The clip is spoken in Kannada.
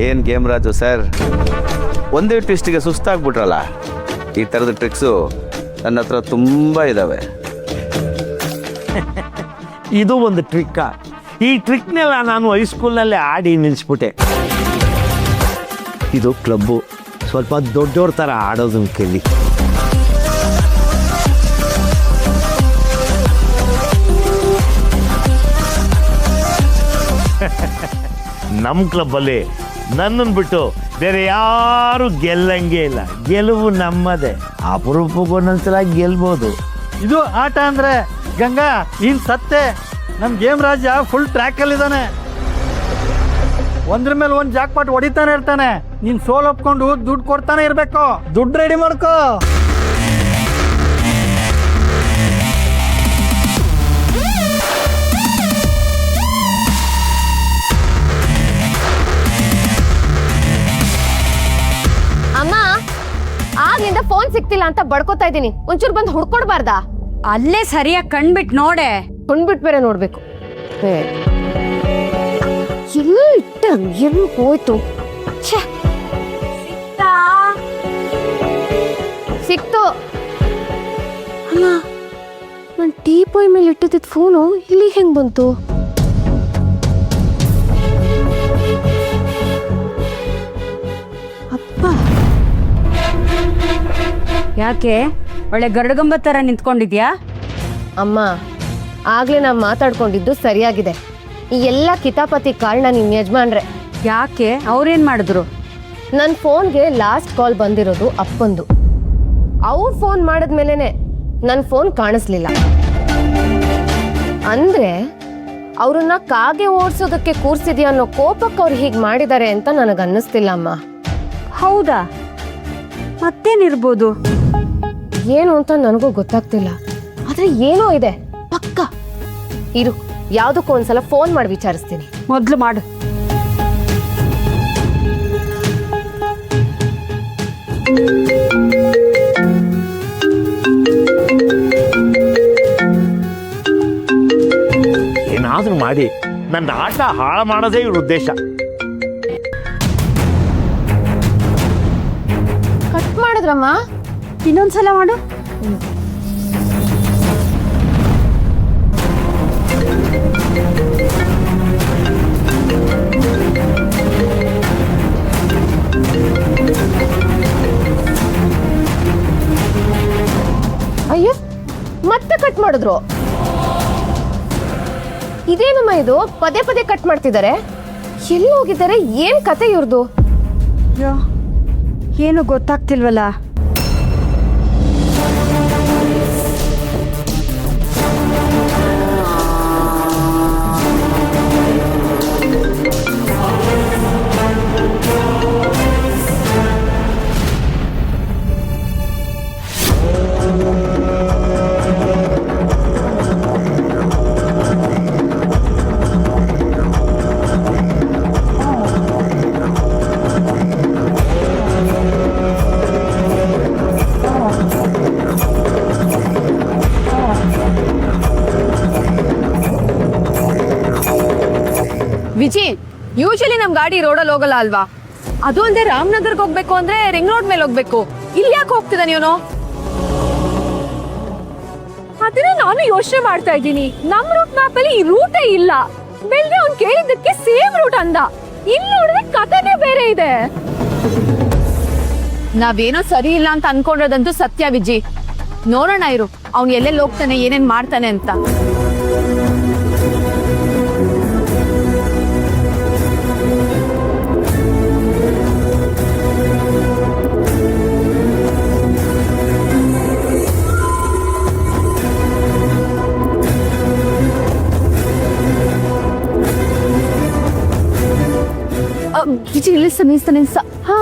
ಏನು ಗೇಮ್ ರಾಜು ಸರ್, ಒಂದೇ ಟ್ವಿಸ್ಟಿಗೆ ಸುಸ್ತಾಗ್ಬಿಟ್ರಲ್ಲ. ಈ ಥರದ ಟ್ರಿಕ್ಸು ನನ್ನ ಹತ್ರ ತುಂಬ ಇದ್ದಾವೆ. ಇದು ಒಂದು ಟ್ರಿಕ್ಕಾ? ಈ ಟ್ರಿಕ್ನೆಲ್ಲ ನಾನು ಹೈಸ್ಕೂಲ್ನಲ್ಲೇ ಆಡಿ ನಿಲ್ಲಿಸ್ಬಿಟ್ಟೆ. ಇದು ಕ್ಲಬ್ಬು, ಸ್ವಲ್ಪ ದೊಡ್ಡವ್ರ ಥರ ಆಡೋದನ್ನ ಕೇಳಿ. ನಮ್ಮ ಕ್ಲಬ್ಬಲ್ಲಿ ನನ್ನನ್ನು ಬಿಟ್ಟು ಬೇರೆ ಯಾರು ಗೆಲ್ಲಂಗೆ ಇಲ್ಲ. ಗೆಲುವು ನಮ್ಮದೇ. ಅಪರೂಪಕ್ಕೊಂದೊಂದ್ಸಲ ಗೆಲ್ಬೋದು. ಇದು ಆಟ ಅಂದ್ರೆ ಗಂಗಾ ಇನ್ ಸತ್ತೆ. ನಮ್ ಗೇಮ್ ರಾಜ ಫುಲ್ ಟ್ರ್ಯಾಕ್ ಅಲ್ಲಿ ಇದ್ದಾನೆ. ಒಂದ್ರ ಮೇಲೆ ಒಂದ್ ಜಾಕ್ ಪಾಟ್ ಹೊಡಿತಾನೆ ಇರ್ತಾನೆ. ನೀನ್ ಸೋಲ್ ಒಪ್ಕೊಂಡು ದುಡ್ಡು ಕೊಡ್ತಾನೆ ಇರ್ಬೇಕು. ದುಡ್ಡು ರೆಡಿ ಮಾಡ್ಕೋ. ಅಮ್ಮ, ಆಗ್ಲಿಂದ ಫೋನ್ ಸಿಕ್ತಿಲ್ಲ ಅಂತ ಬಡ್ಕೋತಾ ಇದ್ದೀನಿ. ಒಂಚೂರು ಬಂದು ಹುಡ್ಕೊಡ್ಬಾರ್ದಾ? ಅಲ್ಲೇ ಸರಿಯಾಗಿ ಕಣ್ಬಿಟ್ಟು ನೋಡೆ. ಕೊಂಡ್ಬಿಟ್ ಬೇರೆ ನೋಡ್ಬೇಕು. ಎಲ್ಲಿ ಇಟ್ಟ, ಎಲ್ಲಿ ಹೋಯ್ತು? ಸಿಕ್ತು. ಅಲ್ಲ, ನಾನು ಟೀಪಾಯ್ ಮೇಲೆ ಇಟ್ಟಿದ್ದ ಫೋನು ಇಲ್ಲಿ ಹೆಂಗ್ ಬಂತು? ಅಪ್ಪ, ಯಾಕೆ ಒಳ್ಳೆ ಗರಡುಗಂಬ ಥರ ನಿಂತ್ಕೊಂಡಿದ್ಯಾ? ಅಮ್ಮ, ಆಗ್ಲೇ ನಾವು ಮಾತಾಡ್ಕೊಂಡಿದ್ದು ಸರಿಯಾಗಿದೆ. ಈ ಎಲ್ಲ ಕಿತಾಪತಿ ಕಾರಣ ನಿಮ್ಮ ಯಜಮಾನ್ರೆ. ಯಾಕೆ? ಅವ್ರೇನ್ ಮಾಡಿದ್ರು? ನನ್ನ ಫೋನ್ಗೆ ಲಾಸ್ಟ್ ಕಾಲ್ ಬಂದಿರೋದು ಅಪ್ಪಂದು. ಅವ್ರು ಫೋನ್ ಮಾಡಿದ್ಮೇಲೆನೆ ನನ್ನ ಫೋನ್ ಕಾಣಿಸ್ಲಿಲ್ಲ. ಅಂದ್ರೆ ಅವ್ರನ್ನ ಕಾಗೆ ಓಡಿಸೋದಕ್ಕೆ ಕೂರ್ಸಿದ್ಯಾ ಅನ್ನೋ ಕೋಪಕ್ಕೆ ಅವ್ರು ಹೀಗೆ ಮಾಡಿದ್ದಾರೆ ಅಂತ ನನಗೆ ಅನ್ನಿಸ್ತಿಲ್ಲ ಅಮ್ಮ. ಹೌದಾ? ಮತ್ತೇನಿರ್ಬೋದು? ಏನು ಅಂತ ನನಗೂ ಗೊತ್ತಾಗ್ತಿಲ್ಲ. ಆದ್ರೆ ಏನೋ ಇದೆ ಪಕ್ಕ. ಇರು, ಯಾವುದಕ್ಕೂ ಒಂದ್ಸಲ ಫೋನ್ ಮಾಡಿ ವಿಚಾರಿಸ್ತೀನಿ. ಮೊದ್ಲು ಮಾಡು. ಏನಾದ್ರೂ ಮಾಡಿ ನನ್ನ ಆಟ ಹಾಳು ಮಾಡೋದೇ ಇವ್ರ ಉದ್ದೇಶ. ಕಟ್ ಮಾಡಿದ್ರಮ್ಮ? ಇನ್ನೊಂದ್ಸಲ ಮಾಡು. ಅಯ್ಯೋ, ಮತ್ತೆ ಕಟ್ ಮಾಡಿದ್ರು. ಇದೇನಮ್ಮ ಇದು? ಪದೇ ಪದೇ ಕಟ್ ಮಾಡ್ತಿದ್ದಾರೆ. ಎಲ್ಲಿ ಹೋಗಿದ್ದಾರೆ? ಏನ್ ಕತೆ ಇವ್ರದು? ಏನು ಗೊತ್ತಾಗ್ತಿಲ್ವಲ್ಲ. ವಿಜಿ, ಯೂಶಲಿ ನಮ್ ಗಾಡಿ ರೋಡಲ್ಲಿ ಹೋಗಲ್ಲ ಅಲ್ವಾ? ಅದು ಅಲ್ಲದೆ ರಾಮನಗರ್ಗೆ ಹೋಗ್ಬೇಕು ಅಂದ್ರೆ ರಿಂಗ್ ರೋಡ್ ಮೇಲೆ ಹೋಗ್ಬೇಕು. ಇಲ್ಲಿ ಯಾಕೆ ಹೋಗ್ತಿದ್ದ ನೀನು? ಅದನ್ನ ನಾನು ಯೋಚನೆ ಮಾಡ್ತಾ ಇದ್ದೀನಿ. ನಮ್ ರೂಟ್ ಮ್ಯಾಪ್ ಅಲ್ಲಿ ಈ ರೂಟೇ ಇಲ್ಲ. ಬೆಳ್ಳಿ ಅವ್ನು ಕೇಳಿದ್ದಕ್ಕೆ ಸೇಮ್ ರೂಟ್ ಅಂದ. ಇಲ್ಲಿ ನೋಡಿದ್ರೆ ಕಥೆನೇ ಬೇರೆ ಇದೆ. ನಾವೇನೋ ಸರಿ ಇಲ್ಲ ಅಂತ ಅನ್ಕೊಂಡ್ರದಂತೂ ಸತ್ಯ ವಿಜಿ. ನೋಡೋಣ ಇರು, ಅವ್ನು ಎಲ್ಲೆಲ್ಲಿ ಹೋಗ್ತಾನೆ, ಏನೇನ್ ಮಾಡ್ತಾನೆ ಅಂತ. ವಿಜಿ ನಿಲ್ಲಿಸ್ತಾ. ಹಾ,